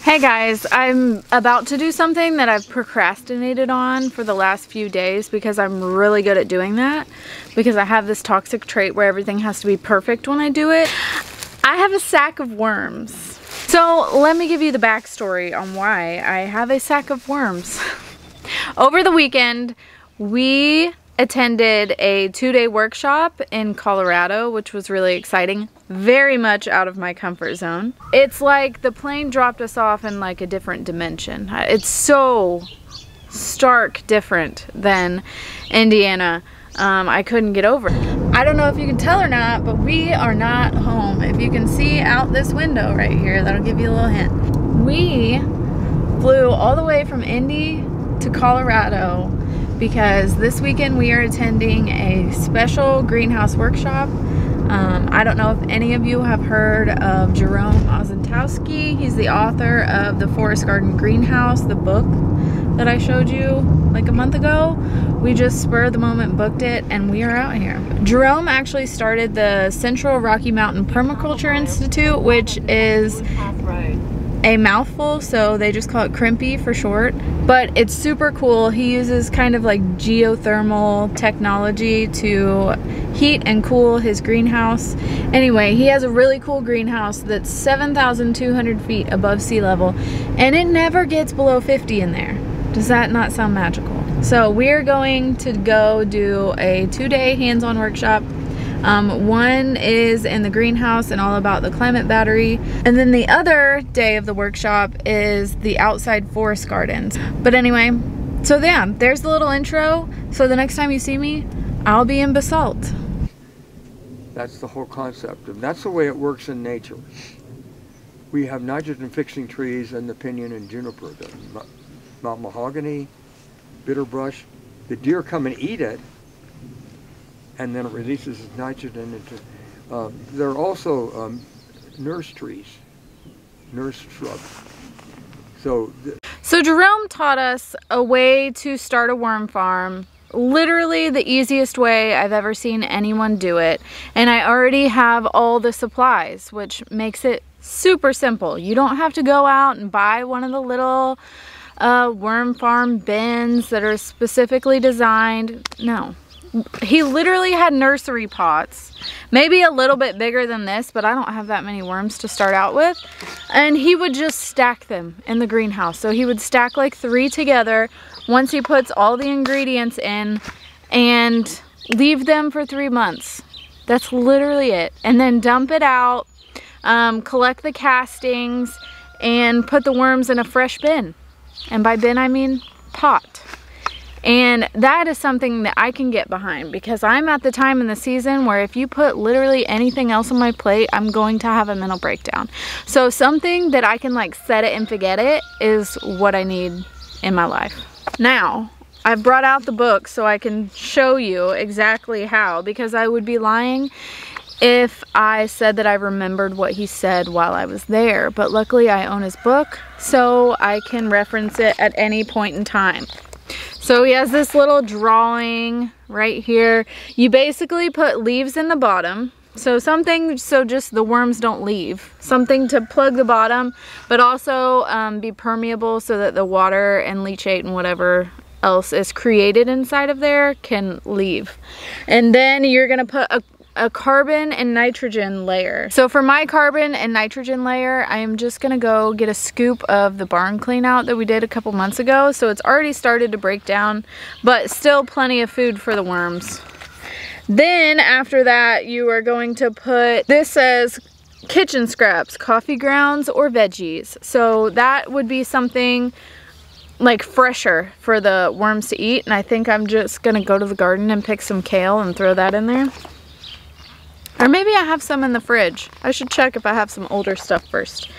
Hey guys, I'm about to do something that I've procrastinated on for the last few days because I'm really good at doing that, because I have this toxic trait where everything has to be perfect when I do it. I have a sack of worms. So let me give you the backstory on why I have a sack of worms. Over the weekend, we attended a 2-day workshop in Colorado, which was really exciting. Very much out of my comfort zone. It's like the plane dropped us off in like a different dimension. It's so stark different than Indiana. I couldn't get over it. I don't know if you can tell or not, but we are not home. If you can see out this window right here, that'll give you a little hint. We flew all the way from Indy to Colorado because this weekend we are attending a special greenhouse workshop. I don't know if any of you have heard of Jerome Ozentowski. He's the author of the Forest Garden Greenhouse, the book that I showed you like a month ago. We just spur of the moment booked it and we are out here. Jerome actually started the Central Rocky Mountain Permaculture Institute, which is a mouthful, so they just call it CRMPI for short. But it's super cool. He uses kind of like geothermal technology to heat and cool his greenhouse. Anyway, he has a really cool greenhouse that's 7,200 feet above sea level, and it never gets below 50 in there. Does that not sound magical? So we're going to go do a 2-day hands-on workshop. One is in the greenhouse and all about the climate battery. And then the other day of the workshop is the outside forest gardens. But anyway, so yeah, there's the little intro. So the next time you see me, I'll be in basalt. That's the whole concept. And that's the way it works in nature. We have nitrogen fixing trees and the pinyon and juniper, the Mount mahogany, bitterbrush. The deer come and eat it, and then it releases nitrogen into, there are also nurse trees, nurse shrubs. So Jerome taught us a way to start a worm farm, literally the easiest way I've ever seen anyone do it. And I already have all the supplies, which makes it super simple. You don't have to go out and buy one of the little worm farm bins that are specifically designed. No. He literally had nursery pots, maybe a little bit bigger than this, but I don't have that many worms to start out with. And he would just stack them in the greenhouse. So he would stack like 3 together once he puts all the ingredients in and leave them for 3 months. That's literally it. And then dump it out, collect the castings, and put the worms in a fresh bin. And by bin, I mean pot. And that is something that I can get behind, because I'm at the time in the season where if you put literally anything else on my plate, I'm going to have a mental breakdown. So something that I can like set it and forget it is what I need in my life. Now, I've brought out the book so I can show you exactly how, because I would be lying if I said that I remembered what he said while I was there. But luckily I own his book, so I can reference it at any point in time. So he has this little drawing right here. You basically put leaves in the bottom. So something so just the worms don't leave. Something to plug the bottom, but also be permeable so that the water and leachate and whatever else is created inside of there can leave. And then you're gonna put a carbon and nitrogen layer. So for my carbon and nitrogen layer, I am just gonna go get a scoop of the barn clean out that we did a couple months ago. So it's already started to break down, but still plenty of food for the worms. Then after that, you are going to put, this says kitchen scraps, coffee grounds or veggies. So that would be something like fresher for the worms to eat. And I think I'm just gonna go to the garden and pick some kale and throw that in there. Or maybe I have some in the fridge. I should check if I have some older stuff first.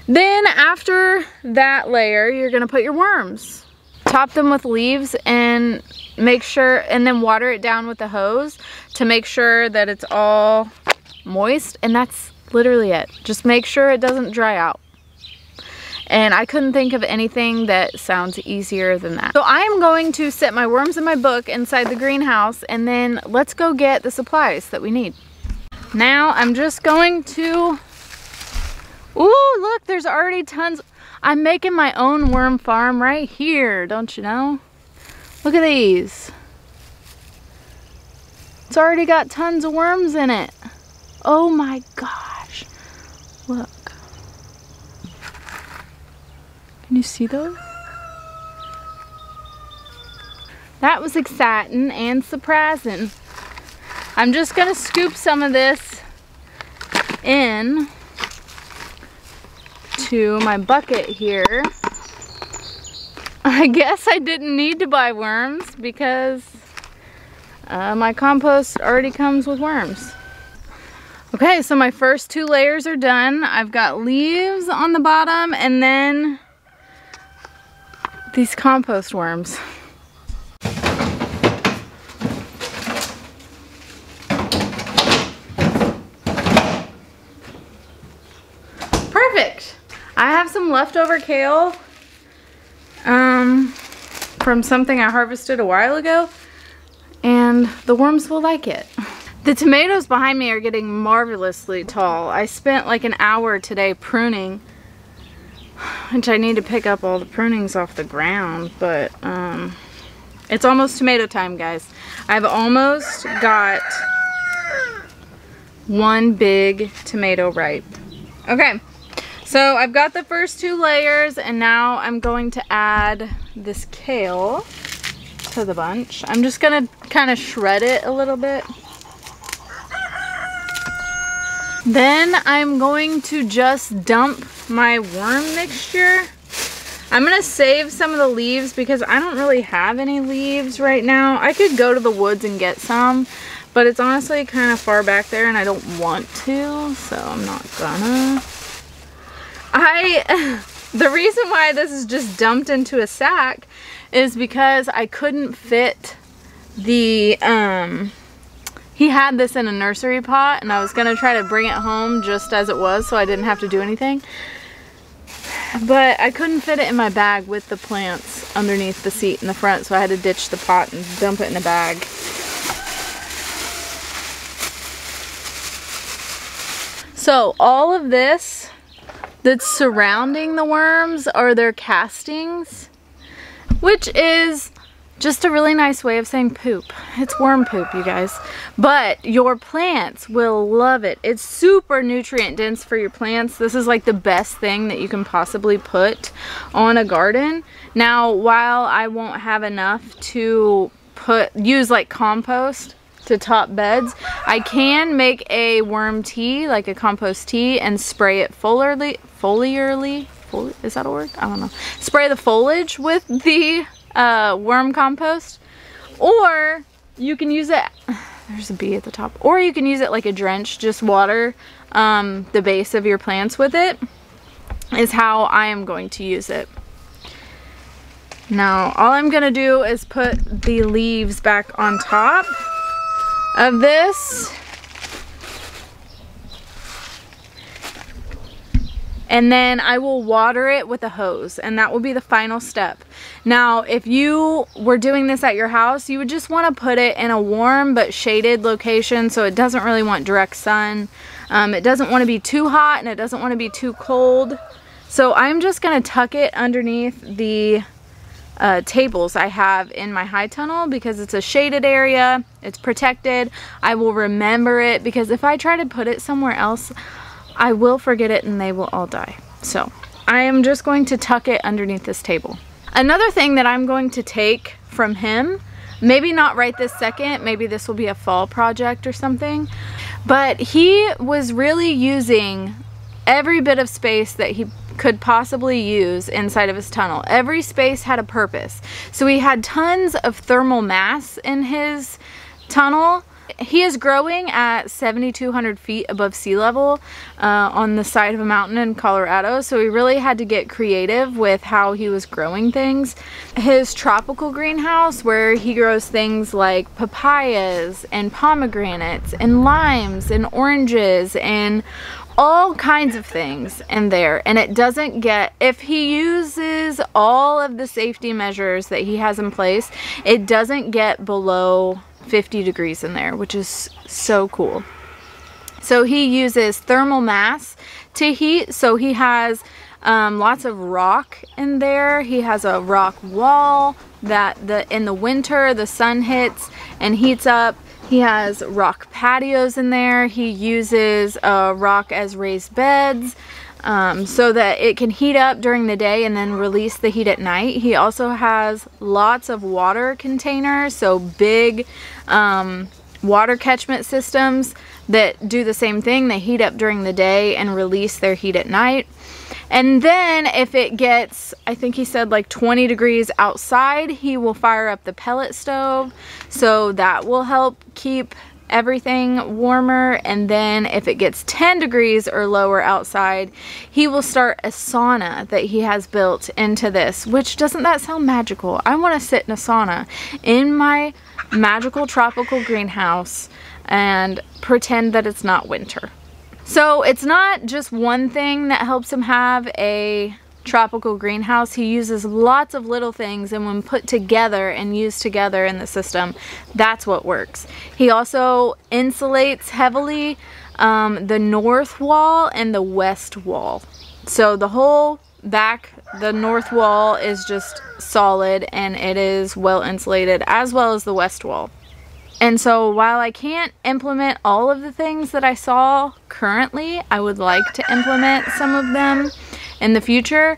Then after that layer, you're gonna put your worms. Top them with leaves and make sure, and then water it down with the hose to make sure that it's all moist. And that's literally it. Just make sure it doesn't dry out. And I couldn't think of anything that sounds easier than that. So I am going to set my worms in my book inside the greenhouse, and then let's go get the supplies that we need. Now I'm just going to, ooh, look, there's already tons. I'm making my own worm farm right here, don't you know? Look at these. It's already got tons of worms in it. Oh my gosh. Look. Can you see those? That was exciting and surprising. I'm just gonna scoop some of this in to my bucket here. I guess I didn't need to buy worms because my compost already comes with worms. Okay, so my first 2 layers are done. I've got leaves on the bottom and then these compost worms. Perfect. I have some leftover kale from something I harvested a while ago, and the worms will like it. The tomatoes behind me are getting marvelously tall. I spent like an hour today pruning, which I need to pick up all the prunings off the ground, but it's almost tomato time, guys. I've almost got 1 big tomato ripe. Okay, so I've got the first 2 layers, and now I'm going to add this kale to the bunch. I'm just gonna kind of shred it a little bit. Then I'm going to just dump my worm mixture. I'm gonna save some of the leaves because I don't really have any leaves right now. I could go to the woods and get some, but it's honestly kind of far back there and I don't want to, so I'm not gonna. The reason why this is just dumped into a sack is because I couldn't fit the, he had this in a nursery pot and I was gonna try to bring it home just as it was so I didn't have to do anything. But I couldn't fit it in my bag with the plants underneath the seat in the front, so I had to ditch the pot and dump it in a bag. So all of this that's surrounding the worms are their castings, which is just a really nice way of saying poop. It's worm poop, you guys. But your plants will love it. It's super nutrient dense for your plants. This is like the best thing that you can possibly put on a garden. Now, while I won't have enough to use like compost to top beds, I can make a worm tea, like a compost tea, and spray it foliarly, is that a word? I don't know. Spray the foliage with the worm compost, or you can use it, there's a bee at the top, or you can use it like a drench, just water the base of your plants with it, is how I am going to use it. Now all I'm gonna do is put the leaves back on top of this, and then I will water it with a hose, and that will be the final step. Now, if you were doing this at your house, you would just want to put it in a warm but shaded location so it doesn't really want direct sun. It doesn't want to be too hot and it doesn't want to be too cold. So I'm just going to tuck it underneath the tables I have in my high tunnel because it's a shaded area, it's protected. I will remember it because if I try to put it somewhere else, I will forget it and they will all die. So I am just going to tuck it underneath this table. Another thing that I'm going to take from him, maybe not right this second, maybe this will be a fall project or something, but he was really using every bit of space that he could possibly use inside of his tunnel. Every space had a purpose. So he had tons of thermal mass in his tunnel. He is growing at 7,200 feet above sea level on the side of a mountain in Colorado, so he really had to get creative with how he was growing things. His tropical greenhouse, where he grows things like papayas and pomegranates and limes and oranges and all kinds of things in there, and it doesn't get, if he uses all of the safety measures that he has in place, it doesn't get below 50 degrees in there, which is so cool. So he uses thermal mass to heat. So he has lots of rock in there. He has a rock wall that in the winter the sun hits and heats up. He has rock patios in there. He uses rock as raised beds so that it can heat up during the day and then release the heat at night. He also has lots of water containers, so big water catchment systems that do the same thing. They heat up during the day and release their heat at night. And then if it gets, I think he said like 20 degrees outside, he will fire up the pellet stove. So that will help keep everything warmer. And then if it gets 10 degrees or lower outside, he will start a sauna that he has built into this, which doesn't that sound magical? I want to sit in a sauna in my magical tropical greenhouse and pretend that it's not winter. So it's not just one thing that helps him have a tropical greenhouse. He uses lots of little things, and when put together and used together in the system, that's what works. He also insulates heavily the north wall and the west wall. So the whole back, the north wall is just solid and it is well insulated, as well as the west wall. And so while I can't implement all of the things that I saw currently, I would like to implement some of them in the future.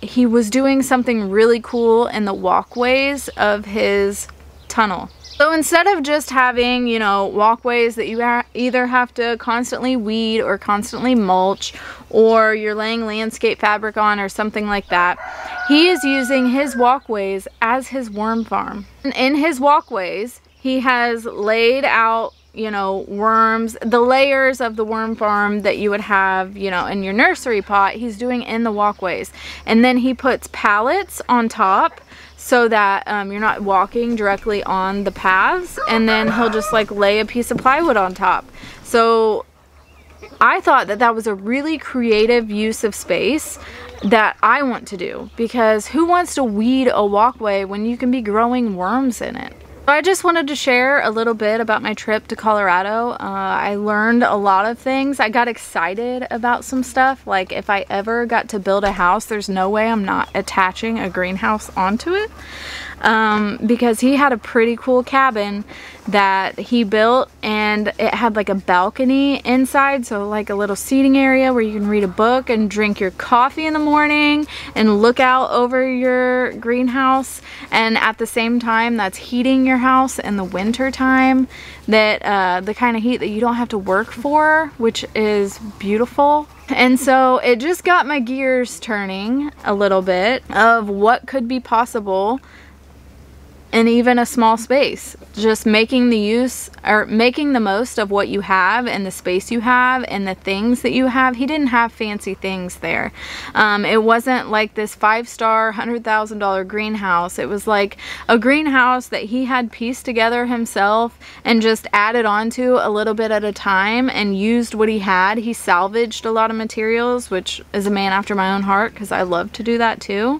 He was doing something really cool in the walkways of his tunnel. So instead of just having, you know, walkways that you either have to constantly weed or constantly mulch, or you're laying landscape fabric on or something like that, he is using his walkways as his worm farm. And in his walkways, he has laid out, you know, worms, the layers of the worm farm that you would have, you know, in your nursery pot, he's doing in the walkways. And then he puts pallets on top so that you're not walking directly on the paths. And then he'll just like lay a piece of plywood on top. So I thought that that was a really creative use of space that I want to do, because who wants to weed a walkway when you can be growing worms in it? I just wanted to share a little bit about my trip to Colorado. I learned a lot of things. I got excited about some stuff. Like if I ever got to build a house, there's no way I'm not attaching a greenhouse onto it. Because he had a pretty cool cabin that he built, and it had like a balcony inside, so like a little seating area where you can read a book and drink your coffee in the morning and look out over your greenhouse, and at the same time that's heating your house in the winter time, that the kind of heat that you don't have to work for, which is beautiful. And so it just got my gears turning a little bit of what could be possible in even a small space. Just making the most of what you have and the space you have and the things that you have. He didn't have fancy things there. It wasn't like this 5-star $100,000 greenhouse. It was like a greenhouse that he had pieced together himself and just added onto a little bit at a time and used what he had. He salvaged a lot of materials, which is a man after my own heart, because I love to do that too.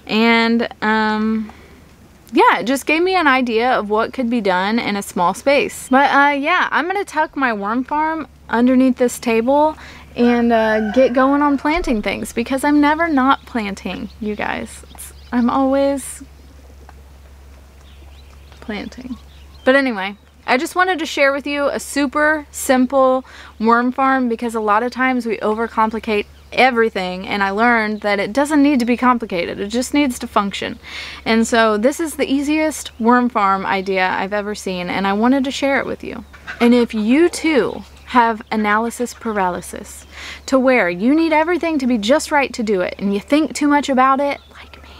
And yeah, it just gave me an idea of what could be done in a small space. But yeah, I'm gonna tuck my worm farm underneath this table and get going on planting things, because I'm never not planting, you guys. I'm always planting. But anyway, I just wanted to share with you a super simple worm farm, because a lot of times we overcomplicate everything, and I learned that it doesn't need to be complicated. It just needs to function. And so this is the easiest worm farm idea I've ever seen, and I wanted to share it with you. And if you too have analysis paralysis, to where you need everything to be just right to do it, and you think too much about it, like me,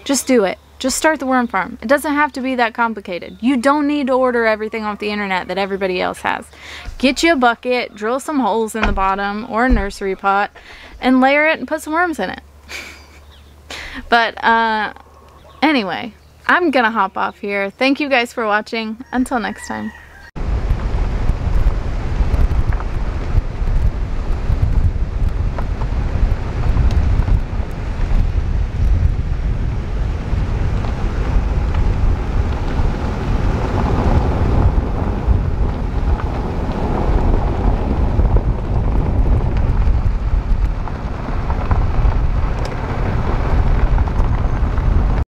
just do it. Just start the worm farm. It doesn't have to be that complicated. You don't need to order everything off the internet that everybody else has. Get you a bucket, drill some holes in the bottom or a nursery pot, and layer it and put some worms in it. But anyway, I'm gonna hop off here. Thank you guys for watching. Until next time.